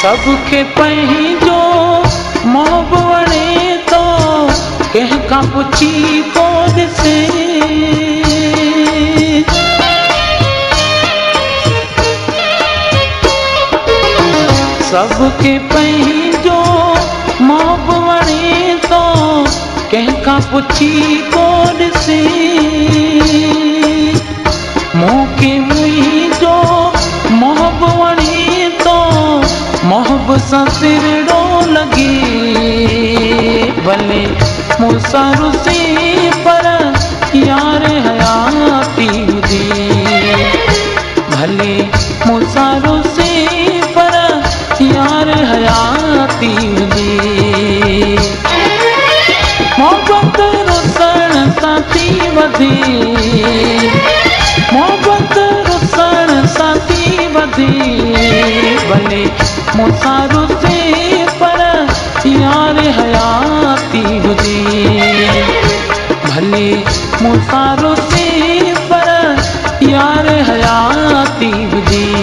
सबके पंहिंजो मोहब वणे तो कंहिंखां पुछी पोइ ॾिसे। सबके पंहिंजो मोहब वणे तो कंहिंखां पुछी पोइ ॾिसे। मूंखे मुंहिंजो मोहब वणे तो मोहब सां सिरड़ो लॻे। भले मूंसां रुसे पर यार हयाती हुजे। भले मूंसां रुसे पर यार हयाती हुजे। मोहब्बत रुसण सां थी वधे। मोहब्बत रुसण सां थी वधे। भले मूंसां रुसे पर यार हयाती हुजे। भले मूंसां रुसे